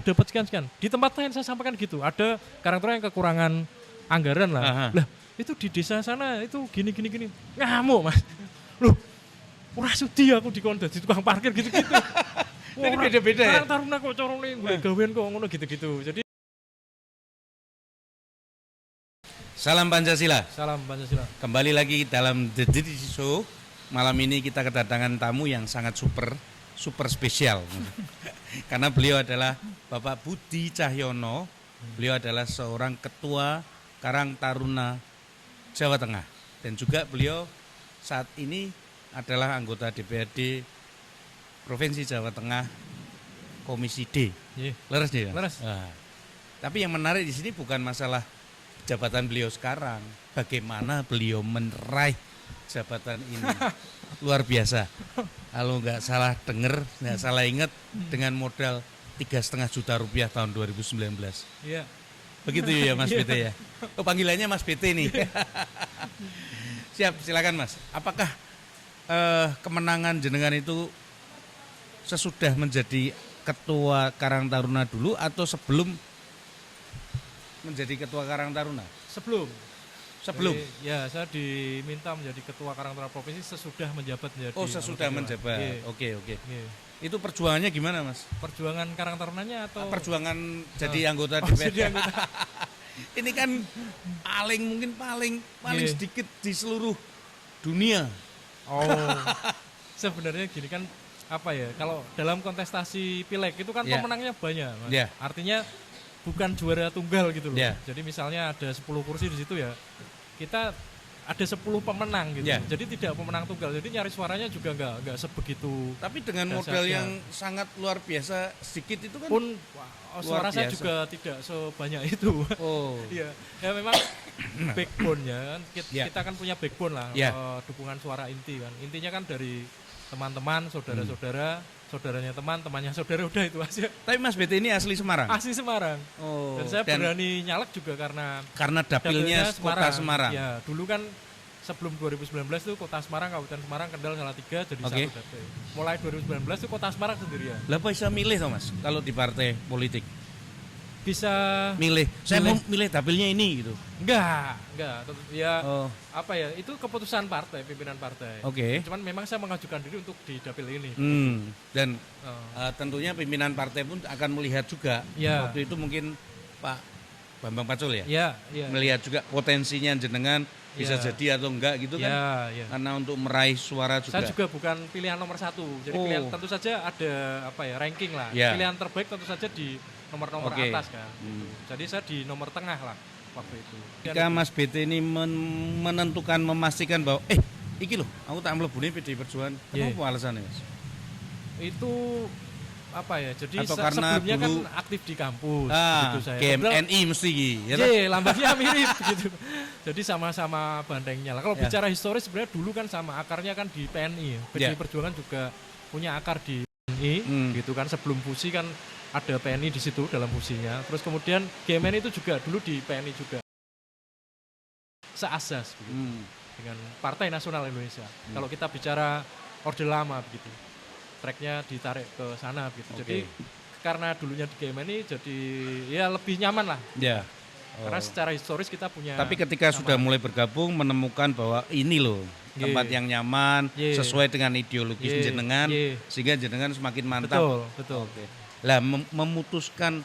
dapat sekian. Di tempat lain saya sampaikan gitu. Ada karakter yang kekurangan anggaran lah. Aha. Lah, itu di desa sana itu gini. Ngamuk, Mas. Loh, ora sudi aku dikon dadi tukang parkir gitu-gitu. Ini beda-beda ya? Karang Taruna kok carane golek gawean kok ngono gitu-gitu. Jadi Salam Pancasila. salam Pancasila. Kembali lagi dalam The Didi Show. Malam ini kita kedatangan tamu yang sangat super spesial. Karena beliau adalah Bapak Budi Cahyono. Beliau adalah seorang ketua Karang Taruna Jawa Tengah. Dan juga beliau saat ini adalah anggota DPRD Provinsi Jawa Tengah Komisi D. Nggih. Leres dia? Leres. Nah, tapi yang menarik di sini bukan masalah jabatan beliau sekarang, bagaimana beliau meraih jabatan ini. Luar biasa. Kalau nggak salah dengar, nggak salah ingat, dengan modal 3,5 juta rupiah tahun 2019. Iya. Begitu ya Mas BT ya? Oh, panggilannya Mas BT nih. Siap, silakan Mas. Apakah kemenangan jenengan itu sesudah menjadi ketua Karang Taruna dulu atau sebelum menjadi ketua Karang Taruna? Sebelum. Sebelum? Jadi, ya, saya diminta menjadi ketua Karang Taruna Provinsi sesudah menjabat menjadi. Oh, sesudah anggota menjabat. dewan. Oke. Iya. Itu perjuangannya gimana Mas? Perjuangan Karang Tarunanya atau Perjuangan jadi anggota Oh, DPR. jadi anggota. Ini kan paling Iya. sedikit di seluruh dunia. Oh. Sebenarnya gini kan apa ya? Kalau dalam kontestasi pileg itu kan Ya. pemenangnya banyak, Mas. Ya. Artinya bukan juara tunggal gitu loh. Ya. Jadi misalnya ada 10 kursi di situ ya. Kita ada 10 pemenang gitu. Ya. Jadi tidak pemenang tunggal. Jadi nyari suaranya juga enggak sebegitu. Tapi dengan Dasarnya. modal yang sangat luar biasa sedikit itu kan. Pun suara saya biasa. juga tidak sebanyak itu. Oh. Iya, ya memang backbone-nya kan Ya. kita kan punya backbone lah, Ya. dukungan suara inti kan. Intinya kan dari teman-teman, saudara-saudara, saudaranya teman, temannya saudara, udah itu aja. Tapi Mas BT ini asli Semarang. Asli Semarang. Oh. Dan saya berani nyalek juga karena Karena dapilnya Kota Semarang. Ya, dulu kan sebelum 2019 itu Kota Semarang, Kabupaten Semarang, Kendal, Salatiga jadi Oke. satu dapil. Mulai 2019 itu Kota Semarang sendirian. Lah apa bisa milih toh Mas kalau di partai politik? Bisa Milih. Saya Milih. mau milih dapilnya ini gitu. enggak, ya Oh. apa ya, itu keputusan partai, pimpinan partai. Oke. Cuman memang saya mengajukan diri untuk di dapil ini. Dan Oh. tentunya pimpinan partai pun akan melihat juga. Ya. Waktu itu mungkin Pak Bambang Pacul ya, Ya. melihat juga potensinya jenengan bisa Ya. jadi atau enggak gitu kan. Ya. Karena untuk meraih suara juga. Saya juga bukan pilihan nomor 1. Jadi Oh. pilihan tentu saja ada apa ya, ranking lah. Ya. Pilihan terbaik tentu saja di nomor-nomor Oke. atas kan. Jadi saya di nomor tengah lah waktu itu. Ketika Mas BT ini menentukan, memastikan bahwa iki loh, aku tak mlebune PDI Perjuangan. Iya. Kenapa alasannya Mas? Itu apa ya? Jadi Atau karena sebelumnya dulu- kan aktif di kampus gitu saya. Padahal- GMNI mesti iki, ya toh? lambangnya mirip gitu. Jadi sama-sama bandengnya lah. Kalau Ya. bicara historis sebenarnya dulu kan sama, akarnya kan di PNI. PDI Ya. Perjuangan juga punya akar di PNI gitu kan. Sebelum fusi kan ada PNI di situ dalam fusinya. Terus kemudian GMN itu juga dulu di PNI juga. Seasas begitu, dengan Partai Nasional Indonesia. Kalau kita bicara Orde Lama begitu. Tracknya ditarik ke sana gitu. Oke. Jadi karena dulunya di GMN ini jadi ya lebih nyaman lah. Ya. Karena secara historis kita punya. Tapi ketika sudah mulai bergabung menemukan bahwa ini loh Ye. tempat yang nyaman, Ye. sesuai dengan ideologis Ye. jenengan, Ye. sehingga jenengan semakin mantap. Betul. Lah memutuskan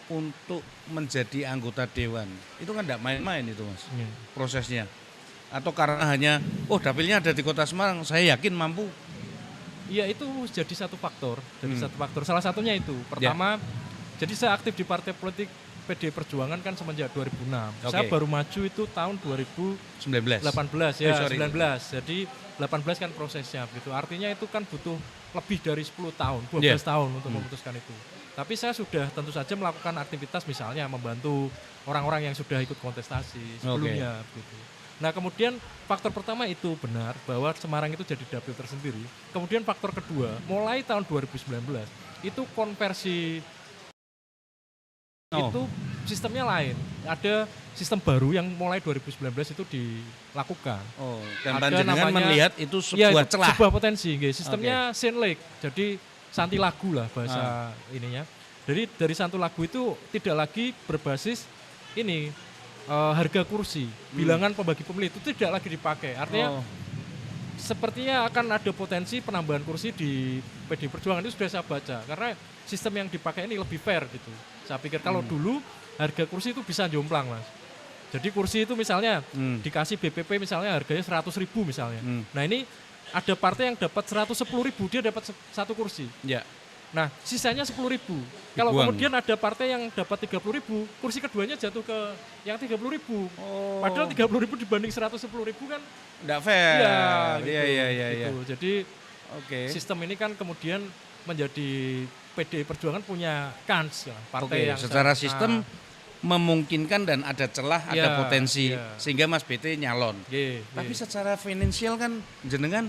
untuk menjadi anggota dewan itu kan tidak main-main itu Mas Iya. prosesnya. Atau karena hanya dapilnya ada di Kota Semarang, saya yakin mampu. Iya, itu jadi satu faktor. Salah satunya itu. Pertama, jadi saya aktif di partai politik PD Perjuangan kan semenjak 2006. Oke. Saya baru maju itu tahun 2018 19. ya, Sorry. 19. Jadi 18 kan prosesnya gitu. Artinya itu kan butuh lebih dari 10 tahun, 12 tahun untuk memutuskan itu. Tapi saya sudah tentu saja melakukan aktivitas misalnya membantu orang-orang yang sudah ikut kontestasi sebelumnya gitu. Nah, kemudian faktor pertama itu benar bahwa Semarang itu jadi dapil tersendiri. Kemudian faktor kedua, mulai tahun 2019 itu konversi itu sistemnya lain. Ada sistem baru yang mulai 2019 itu dilakukan. Dan Ada panjenengan namanya- melihat itu Ya, sebuah celah. sebuah potensi. Sistemnya Sinlake, jadi santi lagu lah bahasa ininya. Jadi dari satu lagu itu tidak lagi berbasis ini harga kursi, bilangan pembagi pemilih itu tidak lagi dipakai. Artinya sepertinya akan ada potensi penambahan kursi di PD Perjuangan, itu sudah saya baca. Karena sistem yang dipakai ini lebih fair gitu. Saya pikir kalau dulu harga kursi itu bisa jomplang, Mas. Jadi kursi itu misalnya dikasih BPP misalnya harganya 100.000 misalnya. Nah ini ada partai yang dapat 110.000, dia dapat satu kursi. Ya. Nah sisanya 10.000. Kalau kemudian ada partai yang dapat 30.000, kursi keduanya jatuh ke yang 30.000. Padahal 30.000 dibanding 110.000 kan Nggak fair. Iya. Gitu. Jadi sistem ini kan kemudian menjadi PD Perjuangan punya kans ya, partai yang secara sistem memungkinkan dan ada celah, ada potensi sehingga Mas BT nyalon. Tapi secara finansial kan jenengan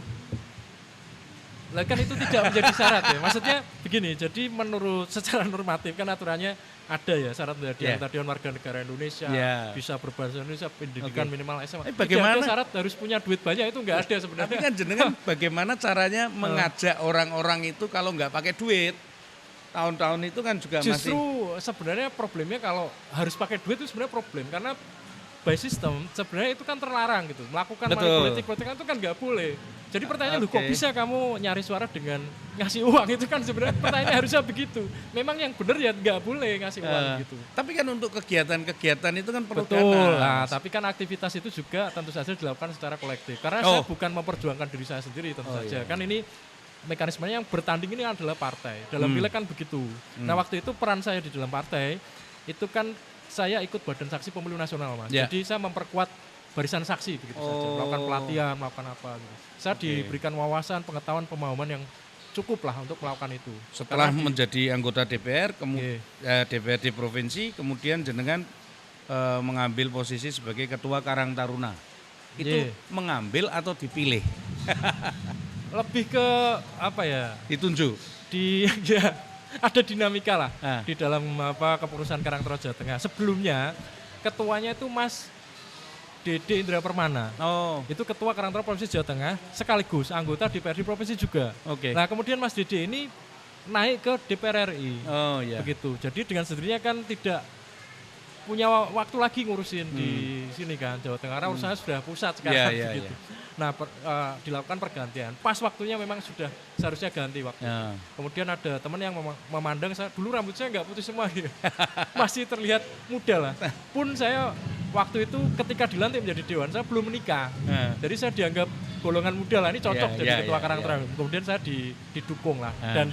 lah kan itu tidak menjadi syarat ya. Maksudnya begini, jadi menurut secara normatif kan aturannya ada ya syarat menjadi anggota Dewan Warga Negara Indonesia, bisa berbahasa Indonesia, pendidikan minimal SMA. Bagaimana tidak ada syarat harus punya duit banyak, itu enggak ada sebenarnya. Tapi kan jenengan bagaimana caranya mengajak orang-orang itu kalau nggak pakai duit? Tahun-tahun itu kan juga justru masih sebenarnya problemnya kalau harus pakai duit itu sebenarnya problem, karena by system sebenarnya itu kan terlarang gitu, melakukan money politik itu kan nggak boleh. Jadi pertanyaannya kok bisa kamu nyari suara dengan ngasih uang, itu kan sebenarnya pertanyaannya harusnya begitu. Memang yang benar ya nggak boleh ngasih uang gitu. Tapi kan untuk kegiatan-kegiatan itu kan perlu betul dana. lah, tapi kan aktivitas itu juga tentu saja dilakukan secara kolektif. Karena saya bukan memperjuangkan diri saya sendiri tentu saja. Kan ini mekanismenya yang bertanding ini adalah partai. Dalam pileg kan begitu. Nah waktu itu peran saya di dalam partai, itu kan saya ikut Badan Saksi Pemilu Nasional, Mas. Jadi saya memperkuat barisan saksi begitu saja. Melakukan pelatihan, melakukan apa gitu. Saya diberikan wawasan, pengetahuan, pemahaman yang cukup lah untuk melakukan itu. Setelah menjadi anggota DPR, DPRD Provinsi, kemudian jenengan mengambil posisi sebagai Ketua Karang Taruna. Itu mengambil atau dipilih? Lebih ke apa ya? Ditunjuk. Ada dinamika lah di dalam kepengurusan Karang Taruna Jawa Tengah. Sebelumnya ketuanya itu Mas Dede Indra Permana. Itu ketua Karang Taruna Provinsi Jawa Tengah sekaligus anggota DPRD Provinsi juga. Nah, kemudian Mas Dede ini naik ke DPR RI. Begitu. Jadi dengan sendirinya kan tidak punya waktu lagi ngurusin di sini kan Jawa Tengah, karena urusannya sudah pusat sekarang gitu. Nah dilakukan pergantian, pas waktunya memang sudah seharusnya ganti waktu. Kemudian ada teman yang memandang saya, dulu rambut saya nggak putih semua gitu. Masih terlihat muda lah. Pun saya waktu itu ketika dilantik menjadi dewan, saya belum menikah. Jadi saya dianggap golongan muda lah, ini cocok jadi ketua Karang Taruna. Kemudian saya didukung lah dan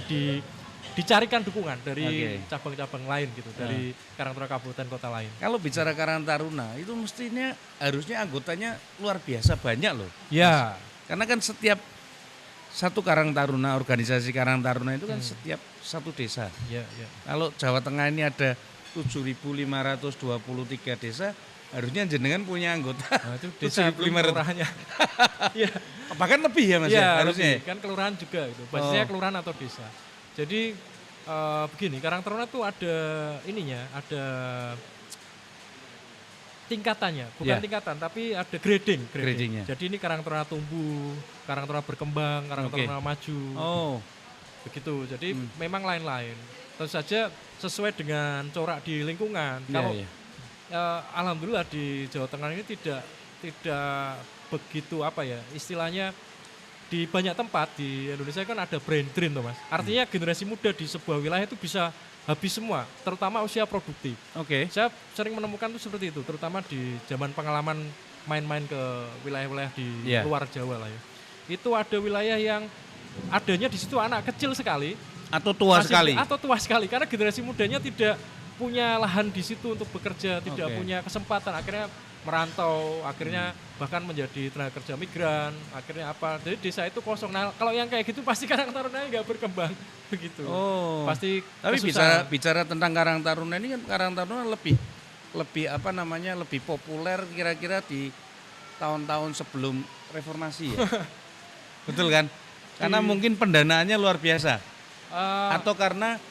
dicarikan dukungan dari cabang-cabang lain gitu, dari Karang Taruna kabupaten kota lain. Kalau bicara Karang Taruna itu mestinya harusnya anggotanya luar biasa banyak loh. Ya. Karena kan setiap satu Karang Taruna, organisasi Karang Taruna itu kan setiap satu desa. Kalau Jawa Tengah ini ada 7.523 desa, harusnya jenengan punya anggota. Nah, itu desa 7.500. Bahkan lebih ya Mas ya, harusnya. Lebih. Kan kelurahan juga itu. Basisnya kelurahan atau desa. Jadi begini, Karang Taruna tuh ada ininya, ada tingkatannya, bukan tingkatan, tapi ada gradingnya. Jadi ini Karang Taruna tumbuh, Karang Taruna berkembang, Karang Taruna maju. Begitu. Jadi memang lain-lain. Tentu saja sesuai dengan corak di lingkungan. Kalau alhamdulillah di Jawa Tengah ini tidak begitu istilahnya. Di banyak tempat di Indonesia kan ada brain drain tuh Mas. Artinya generasi muda di sebuah wilayah itu bisa habis semua, terutama usia produktif. Saya sering menemukan itu seperti itu, terutama di zaman pengalaman main-main ke wilayah-wilayah di luar Jawa lah ya. Itu ada wilayah yang adanya di situ anak kecil sekali atau tua sekali karena generasi mudanya tidak punya lahan di situ untuk bekerja, tidak punya kesempatan, akhirnya merantau, akhirnya bahkan menjadi tenaga kerja migran, akhirnya jadi desa itu kosong. Nah kalau yang kayak gitu pasti Karang Taruna nggak berkembang begitu. Pasti tapi bicara tentang Karang Taruna ini kan, Karang Taruna lebih lebih populer kira-kira di tahun-tahun sebelum reformasi ya. Betul kan? Karena mungkin pendanaannya luar biasa. Atau karena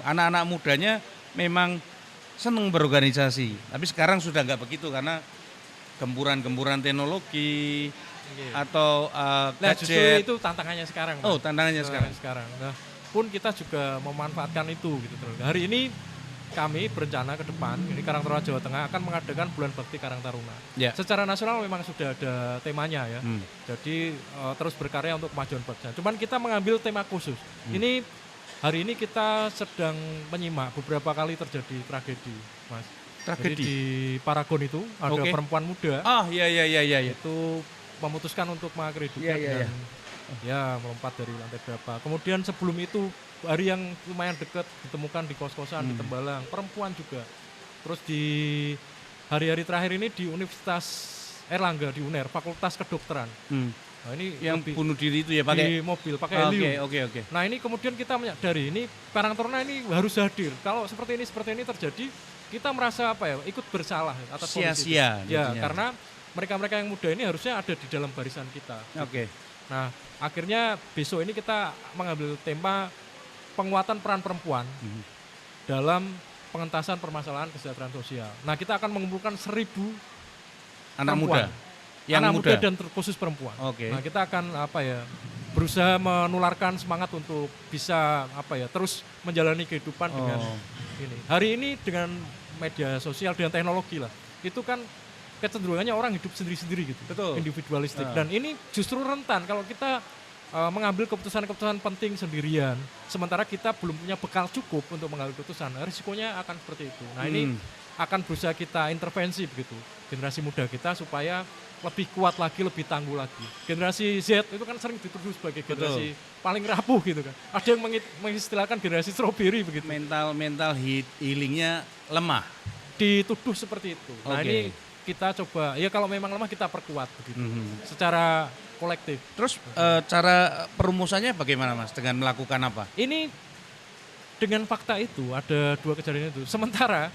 anak-anak mudanya memang senang berorganisasi, tapi sekarang sudah nggak begitu karena gempuran-gempuran teknologi atau gadget. Justru itu tantangannya sekarang. Tantangannya sekarang. Nah, pun kita juga memanfaatkan itu gitu. Hari ini kami berencana ke depan, ini Karang Taruna Jawa Tengah akan mengadakan Bulan Bakti Karang Taruna. Ya. Secara nasional memang sudah ada temanya ya. Jadi terus berkarya untuk kemajuan bangsa. Cuman kita mengambil tema khusus. Ini hari ini kita sedang menyimak beberapa kali terjadi tragedi, Mas. Jadi di Paragon itu ada perempuan muda. Iya. Itu memutuskan untuk mengakhiri hidupnya dengan melompat dari lantai berapa. Kemudian sebelum itu hari yang lumayan dekat ditemukan di kos-kosan di Tembalang, perempuan juga. Terus di hari-hari terakhir ini di Universitas Erlangga di UNER, Fakultas Kedokteran. Nah, ini yang bunuh diri itu ya pakai di mobil, pakai helium. Oke. Nah, ini kemudian kita menyadari ini Karang Taruna ini harus hadir. Kalau seperti ini terjadi, kita merasa ikut bersalah atas kondisi itu. Ya, karena mereka-mereka yang muda ini harusnya ada di dalam barisan kita. Oke. Nah, akhirnya besok ini kita mengambil tema penguatan peran perempuan dalam pengentasan permasalahan kesejahteraan sosial. Nah, kita akan mengumpulkan 1.000 anak perempuan. Yang anak muda dan khusus perempuan. Oke. Nah, kita akan berusaha menularkan semangat untuk bisa terus menjalani kehidupan dengan ini. Hari ini dengan media sosial, dengan teknologi lah, itu kan kecenderungannya orang hidup sendiri-sendiri gitu. Betul. Individualistik. Dan ini justru rentan kalau kita mengambil keputusan-keputusan penting sendirian, sementara kita belum punya bekal cukup untuk mengambil keputusan, risikonya akan seperti itu. Nah, ini akan berusaha kita intervensi begitu, generasi muda kita supaya lebih kuat lagi, lebih tangguh lagi. Generasi Z itu kan sering dituduh sebagai generasi paling rapuh gitu kan. Ada yang mengistilahkan generasi strawberry begitu. Mental healingnya lemah. Dituduh seperti itu. Nah, ini kita coba, kalau memang lemah kita perkuat begitu. Secara kolektif. Terus cara perumusannya bagaimana Mas? Dengan melakukan apa? Ini dengan fakta itu ada 2 kejadian itu. Sementara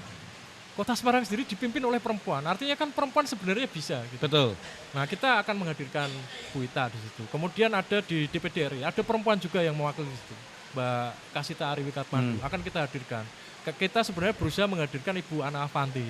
Kota Semarang sendiri dipimpin oleh perempuan. Artinya kan perempuan sebenarnya bisa. Gitu. Betul. Nah, kita akan menghadirkan Bu Ita di situ. Kemudian ada di DPD RI, ada perempuan juga yang mewakili di situ. Mbak Kasita Ariwikatmandu akan kita hadirkan. Kita sebenarnya berusaha menghadirkan Ibu Ana Avanti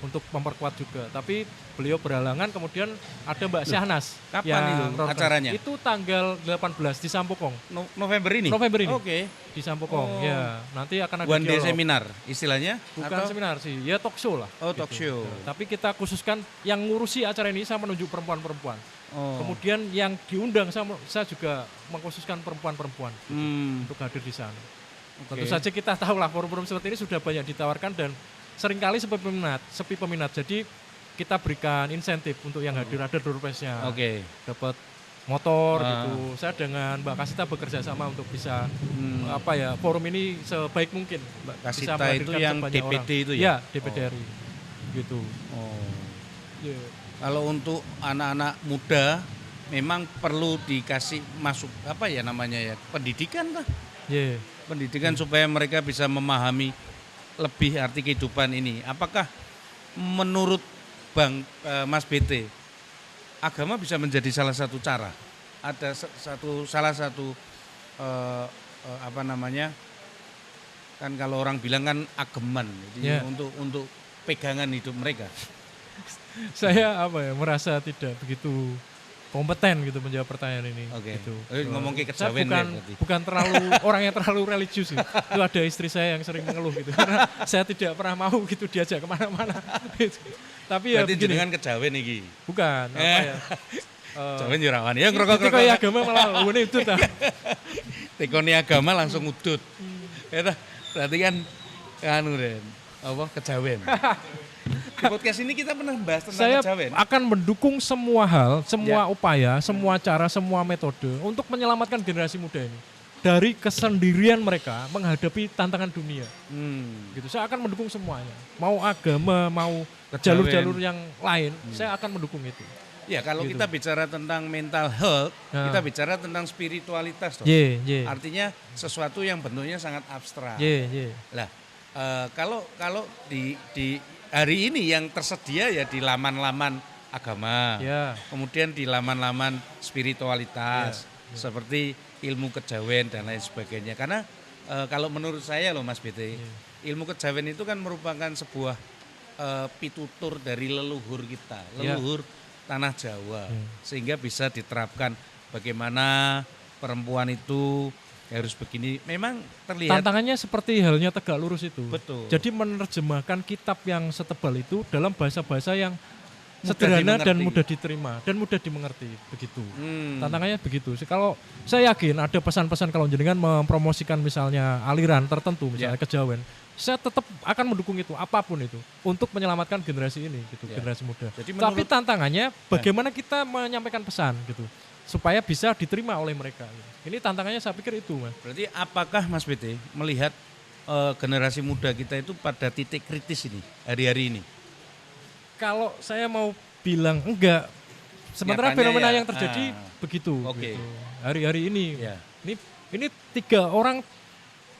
untuk memperkuat juga. Tapi beliau berhalangan, kemudian ada Mbak Syahnas. Kapan itu acaranya? Itu tanggal 18 di Sampokong. November ini? November ini. Oke. Di Sampokong, ya. Nanti akan ada one day dialog. seminar istilahnya? Bukan seminar sih, ya talk show lah. Oh, talk show. Tapi kita khususkan yang ngurusi acara ini, saya menunjuk perempuan-perempuan. Kemudian yang diundang, saya juga mengkhususkan perempuan-perempuan untuk hadir di sana. Tentu saja kita tahu lah forum-forum seperti ini sudah banyak ditawarkan dan seringkali sepi peminat. Jadi kita berikan insentif untuk yang hadir, ada door prize-nya. Dapat motor gitu. Saya dengan Mbak Kasita bekerja sama untuk bisa forum ini sebaik mungkin. Mbak Kasita itu yang DPD itu ya? Ya, DPD RI. Gitu. Kalau untuk anak-anak muda memang perlu dikasih masuk pendidikan lah. Pendidikan supaya mereka bisa memahami lebih arti kehidupan ini. Apakah menurut Mas BT, agama bisa menjadi salah satu cara? Ada salah satu kan kalau orang bilang kan ageman, jadi untuk pegangan hidup mereka. Saya merasa tidak begitu kompeten gitu menjawab pertanyaan ini. Gitu. Ngomong ke kejawen bukan terlalu orang yang terlalu religius. Itu ada istri saya yang sering mengeluh gitu karena saya tidak pernah mau gitu diajak kemana-mana. Gitu. Tapi berarti jenengan kejawen iki. Bukan. Jawen yo rawan ya ngrokok-ngrokok. Tekoni agama malah ngene udut ta. Tekoni agama langsung udut. Ya berarti kan kejawen. Di podcast ini kita pernah bahas tentang kejawen. Saya akan mendukung semua hal, semua upaya, semua cara, semua metode untuk menyelamatkan generasi muda ini dari kesendirian mereka menghadapi tantangan dunia. Gitu. Saya akan mendukung semuanya. Mau agama, mau jalur-jalur yang lain, saya akan mendukung itu. Ya, kalau kita bicara tentang mental health, kita bicara tentang spiritualitas. Artinya sesuatu yang bentuknya sangat abstrak. Lah, kalau di hari ini yang tersedia ya di laman-laman agama, kemudian di laman-laman spiritualitas, seperti ilmu kejawen dan lain sebagainya. Karena kalau menurut saya loh Mas BT, ilmu kejawen itu kan merupakan sebuah pitutur dari leluhur kita, leluhur tanah Jawa, sehingga bisa diterapkan bagaimana perempuan itu harus begini. Memang terlihat Tantangannya seperti halnya Tegak Lurus itu. betul. Jadi menerjemahkan kitab yang setebal itu dalam bahasa-bahasa yang Mudah sederhana dan dimengerti. mudah diterima dan mudah dimengerti begitu. Hmm. Tantangannya begitu. Kalau saya yakin ada pesan-pesan kalau jenengan mempromosikan misalnya aliran tertentu misalnya Ya. kejawen, saya tetap akan mendukung itu apapun itu untuk menyelamatkan generasi ini gitu, Ya. generasi muda. Jadi Tapi menurut tantangannya bagaimana kita menyampaikan pesan gitu supaya bisa diterima oleh mereka. Ini tantangannya saya pikir itu, Mas. berarti apakah Mas BT melihat generasi muda kita itu pada titik kritis ini hari-hari ini? Kalau saya mau bilang enggak, sementara Nyatanya fenomena ya, yang terjadi begitu. Oke. Gitu. Hari-hari ini, Ya. ini 3 orang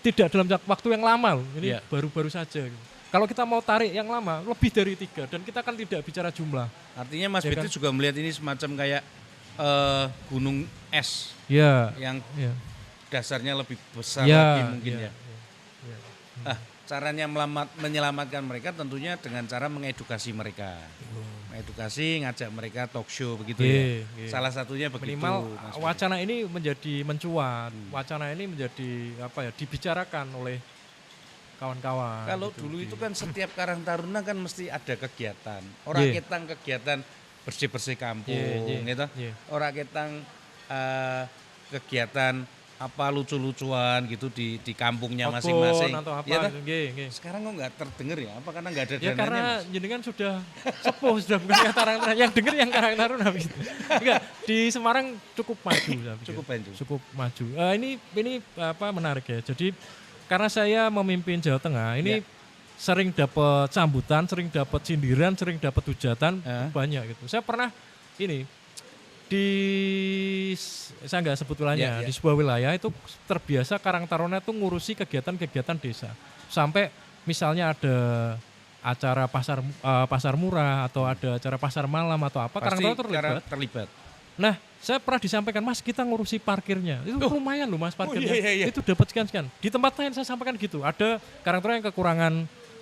tidak dalam waktu yang lama loh. Ini Ya. baru-baru saja. Gitu. Kalau kita mau tarik yang lama, lebih dari 3 dan kita kan tidak bicara jumlah. Artinya Mas Ya BT kan? juga melihat ini semacam kayak gunung es Ya, yang ya, dasarnya lebih besar ya, lagi mungkin ya. ya. Caranya menyelamatkan mereka tentunya dengan cara mengedukasi mereka. Mengedukasi, ngajak mereka talk show begitu Iya, ya. iya. Salah satunya begitu. Minimal Mas Budi. wacana ini menjadi mencuat, wacana ini menjadi apa ya, dibicarakan oleh kawan-kawan. Kalau gitu. dulu itu kan setiap Karang Taruna kan mesti ada kegiatan. Orang Iya. ketang kegiatan bersih-bersih kampung Iya, iya, gitu. iya. Orang ketang kegiatan apa lucu-lucuan gitu di kampungnya Outbound masing-masing. atau apa Iya toh? gitu. Nggih, nggih. Sekarang kok nggak terdengar ya? Apa karena nggak ada Ya dananya? karena Mas? jenengan sudah sepuh, sudah bukan yang Karang Taruna. Yang denger yang Karang Taruna gitu. Enggak, di Semarang cukup maju saya pikir. Cukup maju. Cukup maju. Ini apa menarik ya. Jadi karena saya memimpin Jawa Tengah, ini Ya. sering dapat sambutan, sering dapat sindiran, sering dapat hujatan banyak gitu. Saya pernah ini saya nggak sebut wilayahnya, Ya, ya. di sebuah wilayah itu terbiasa Karang Taruna itu ngurusi kegiatan-kegiatan desa. Sampai misalnya ada acara pasar murah atau ada acara pasar malam atau apa, Karang Pasti Taruna terlibat. terlibat. Nah, saya pernah disampaikan, Mas, kita ngurusi parkirnya. Itu lumayan loh, Mas, parkirnya. iya. Itu dapat sekian-sekian. Di tempat lain saya sampaikan gitu. Ada Karang Taruna yang kekurangan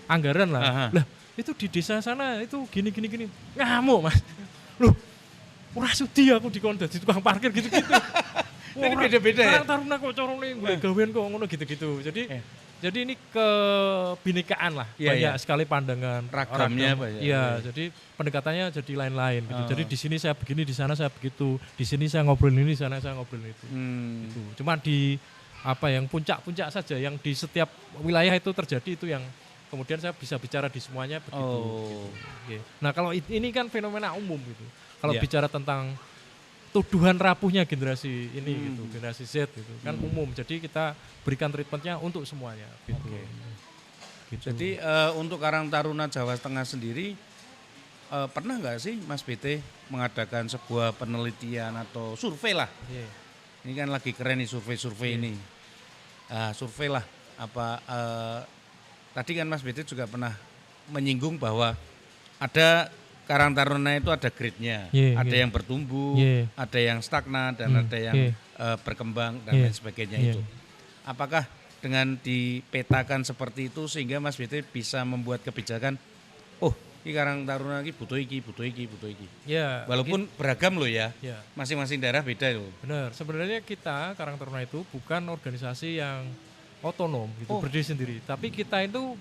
anggaran lah. Aha. Lah, itu di desa sana itu gini. Ngamuk, Mas. Loh, ora sudi aku dikon dadi tukang parkir gitu-gitu. Jadi beda-beda ya? Karang Taruna kok corone golek gawean kok ngono gitu-gitu. Jadi ini kebinekaan lah. Iya, Banyak iya. sekali pandangan Ragamnya ragam. banyak. Iya, jadi pendekatannya jadi lain-lain gitu. Oh. Jadi di sini saya begini, di sana saya begitu. Di sini saya ngobrol ini, di sana saya ngobrol itu. Gitu. Cuma di apa yang puncak-puncak saja yang di setiap wilayah itu terjadi itu yang kemudian saya bisa bicara di semuanya begitu. Oh. Oke. Nah, kalau ini kan fenomena umum gitu. Kalau Iya. bicara tentang tuduhan rapuhnya generasi ini gitu, generasi Z gitu kan umum. Jadi kita berikan treatmentnya untuk semuanya gitu. Oke. Gitu. Jadi untuk Karang Taruna Jawa Tengah sendiri pernah nggak sih Mas BT mengadakan sebuah penelitian atau survei lah? Iya. Ini kan lagi keren nih survei ini. Survei lah apa tadi kan Mas BT juga pernah menyinggung bahwa ada Karang Taruna itu ada grade-nya, Iya, ada iya. yang bertumbuh, Iya. ada yang stagnan dan ada yang iya. berkembang dan Iya. lain sebagainya Iya. itu. Apakah dengan dipetakan seperti itu sehingga Mas BT bisa membuat kebijakan, oh ini Karang Taruna ini butuh iki. Ya, Walaupun beragam loh ya, ya, masing-masing daerah beda loh. benar. Sebenarnya kita Karang Taruna itu bukan organisasi yang otonom gitu, Oh. berdiri sendiri. Tapi kita itu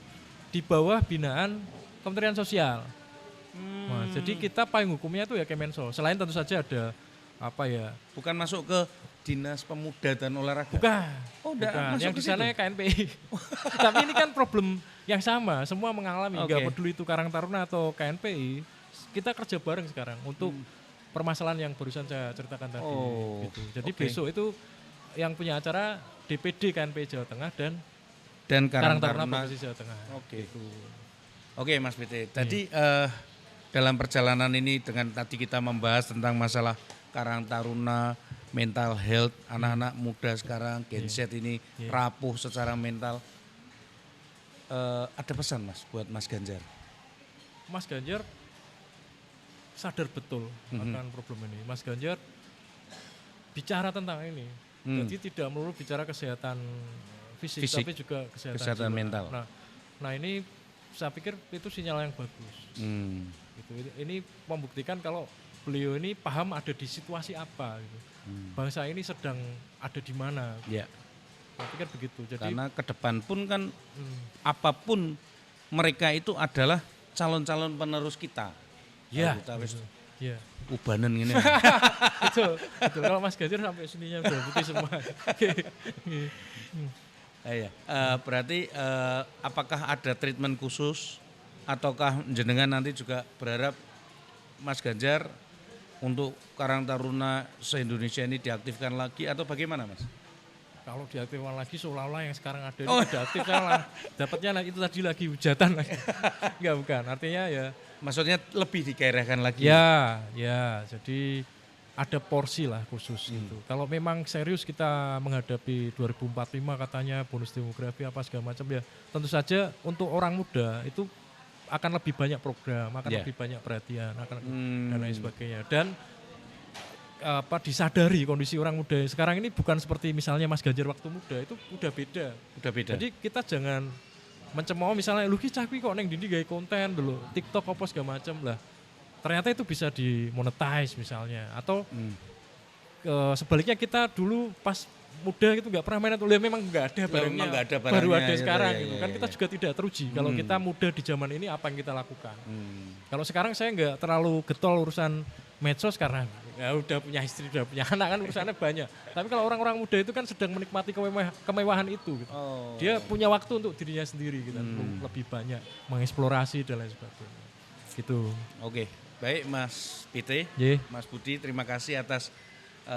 di bawah binaan Kementerian Sosial. Nah, jadi kita payung hukumnya itu ya Kemensos. Selain tentu saja ada apa ya? Bukan masuk ke Dinas Pemuda dan Olahraga. Bukan. Oh, enggak Bukan. masuk Yang ke di sana situ? ya KNPI. Tapi ini kan problem yang sama. Semua mengalami. Nggak Oke. peduli itu Karang Taruna atau KNPI. Kita kerja bareng sekarang untuk permasalahan yang barusan saya ceritakan tadi. Oh, Gitu. Jadi oke. besok itu yang punya acara DPD KNPI Jawa Tengah dan Dan Karang Karang Taruna Taruna. Provinsi Jawa Tengah. Oke. Gitu. Oke Mas BT, tadi dalam perjalanan ini dengan tadi kita membahas tentang masalah Karang Taruna, mental health, anak-anak muda sekarang, Gen Z ini rapuh secara mental. Ada pesan Mas buat Mas Ganjar? Mas Ganjar sadar betul akan problem ini. Mas Ganjar bicara tentang ini. Jadi tidak melulu bicara kesehatan fisik, Fisik, tapi juga kesehatan kesehatan jiwa. mental. Nah ini saya pikir itu sinyal yang bagus. Gitu. Ini membuktikan kalau beliau ini paham ada di situasi apa. Gitu. Bangsa ini sedang ada di mana. Ya. Saya pikir begitu. Jadi Karena ke depan pun kan hmm, apapun mereka itu adalah calon-calon penerus kita. ya, Kalau kita wis ya. ubanan gini. Betul, betul. Kalau Mas Ganjar sampai sininya udah putih semua. Iya. Berarti apakah ada treatment khusus ataukah jenengan nanti juga berharap Mas Ganjar untuk Karang Taruna se-Indonesia ini diaktifkan lagi atau bagaimana, Mas? Kalau diaktifkan lagi seolah-olah yang sekarang ada ini udah aktif lah. Dapatnya itu tadi lagi hujatan lagi. Enggak, bukan. Artinya ya Maksudnya lebih digairahkan lagi. ya, jadi ada porsi lah khusus itu. Kalau memang serius kita menghadapi 2045 katanya bonus demografi apa segala macam ya, tentu saja untuk orang muda itu akan lebih banyak program, akan Ya. lebih banyak perhatian, akan dan lain sebagainya. Dan disadari kondisi orang muda sekarang ini bukan seperti misalnya Mas Ganjar waktu muda, itu udah beda. Udah beda. Jadi kita jangan mencemooh misalnya lu ki cah kuwi kok neng dindi gawe konten dulu, TikTok apa segala macam lah. Ternyata itu bisa dimonetize misalnya atau sebaliknya kita dulu pas muda gitu nggak pernah main atau memang nggak ada barangnya, memang nggak ada baru barangnya, ada gitu, sekarang ya, gitu ya, kan ya, kita ya. juga tidak teruji kalau kita muda di zaman ini apa yang kita lakukan. Kalau sekarang saya nggak terlalu getol urusan medsos karena ya udah punya istri, udah punya anak kan urusannya banyak. Tapi kalau orang-orang muda itu kan sedang menikmati kemewahan itu gitu. Oh. Dia punya waktu untuk dirinya sendiri gitu, lebih banyak mengeksplorasi dan lain sebagainya. Gitu. Oke, baik Mas Pite, Ye. Mas Budi, terima kasih atas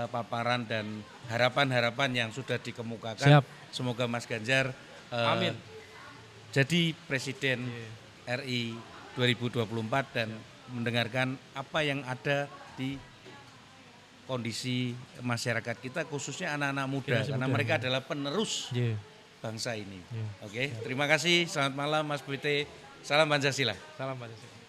paparan dan harapan-harapan yang sudah dikemukakan. Siap. Semoga Mas Ganjar Amin. jadi Presiden RI 2024 dan mendengarkan apa yang ada di kondisi masyarakat kita khususnya anak-anak muda Generasi karena muda, mereka ya. adalah penerus Ye. bangsa ini. Ye. Oke, terima kasih. Selamat malam Mas Budi. Salam Pancasila. Salam Pancasila.